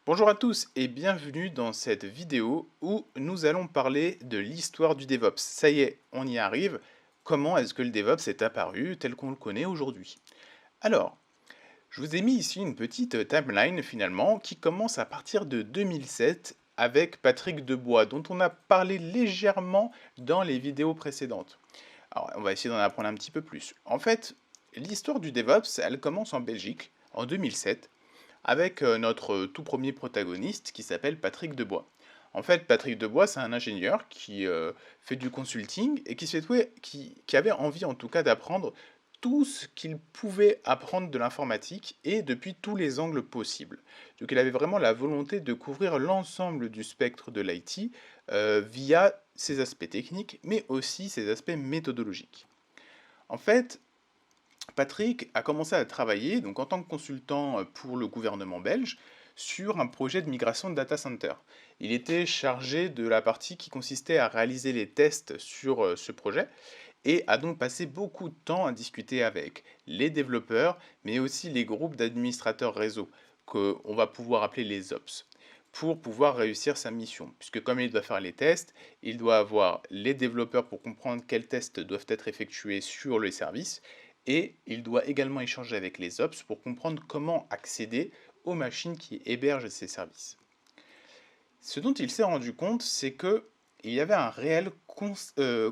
Bonjour à tous et bienvenue dans cette vidéo où nous allons parler de l'histoire du DevOps. Ça y est, on y arrive. Comment est-ce que le DevOps est apparu tel qu'on le connaît aujourd'hui? Alors, je vous ai mis ici une petite timeline finalement qui commence à partir de 2007 avec Patrick Debois dont on a parlé légèrement dans les vidéos précédentes. Alors, on va essayer d'en apprendre un petit peu plus. En fait, l'histoire du DevOps, elle commence en Belgique en 2007 avec notre tout premier protagoniste qui s'appelle Patrick Debois. En fait, Patrick Debois, c'est un ingénieur qui fait du consulting et qui avait envie en tout cas d'apprendre tout ce qu'il pouvait apprendre de l'informatique et depuis tous les angles possibles. Donc il avait vraiment la volonté de couvrir l'ensemble du spectre de l'IT via ses aspects techniques, mais aussi ses aspects méthodologiques. En fait, Patrick a commencé à travailler donc en tant que consultant pour le gouvernement belge sur un projet de migration de data center. Il était chargé de la partie qui consistait à réaliser les tests sur ce projet et a donc passé beaucoup de temps à discuter avec les développeurs, mais aussi les groupes d'administrateurs réseau, qu'on va pouvoir appeler les Ops, pour pouvoir réussir sa mission. Puisque comme il doit faire les tests, il doit avoir les développeurs pour comprendre quels tests doivent être effectués sur le service, et il doit également échanger avec les Ops pour comprendre comment accéder aux machines qui hébergent ces services. Ce dont il s'est rendu compte, c'est que il y avait un réel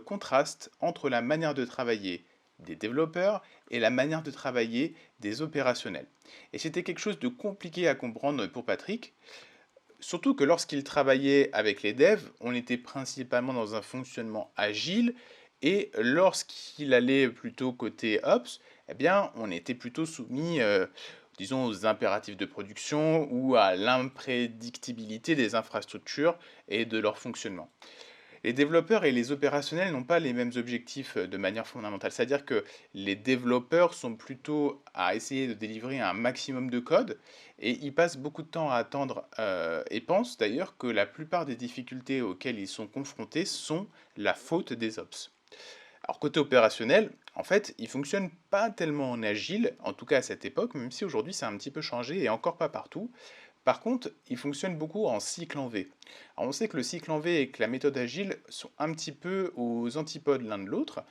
contraste entre la manière de travailler des développeurs et la manière de travailler des opérationnels. Et c'était quelque chose de compliqué à comprendre pour Patrick, surtout que lorsqu'il travaillait avec les devs, on était principalement dans un fonctionnement agile, et lorsqu'il allait plutôt côté Ops, eh bien, on était plutôt soumis, disons, aux impératifs de production ou à l'imprédictibilité des infrastructures et de leur fonctionnement. Les développeurs et les opérationnels n'ont pas les mêmes objectifs de manière fondamentale. C'est-à-dire que les développeurs sont plutôt à essayer de délivrer un maximum de code et ils passent beaucoup de temps à attendre et pensent d'ailleurs que la plupart des difficultés auxquelles ils sont confrontés sont la faute des ops. Alors côté opérationnel, en fait, ils fonctionnent pas tellement en agile, en tout cas à cette époque, même si aujourd'hui c'est un petit peu changé et encore pas partout. Par contre, il fonctionne beaucoup en cycle en V. Alors on sait que le cycle en V et que la méthode agile sont un petit peu aux antipodes l'un de l'autre,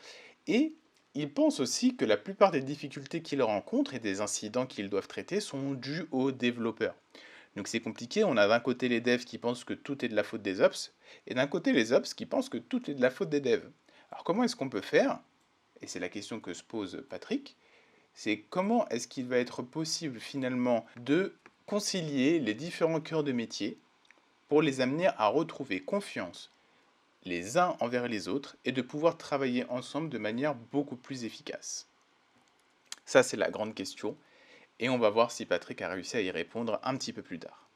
et ils pensent aussi que la plupart des difficultés qu'ils rencontrent et des incidents qu'ils doivent traiter sont dus aux développeurs. Donc c'est compliqué, on a d'un côté les devs qui pensent que tout est de la faute des ops, et d'un côté les ops qui pensent que tout est de la faute des devs. Alors comment est-ce qu'on peut faire? Et c'est la question que se pose Patrick, c'est comment est-ce qu'il va être possible finalement de concilier les différents cœurs de métier pour les amener à retrouver confiance les uns envers les autres et de pouvoir travailler ensemble de manière beaucoup plus efficace. Ça, c'est la grande question et on va voir si Patrick a réussi à y répondre un petit peu plus tard.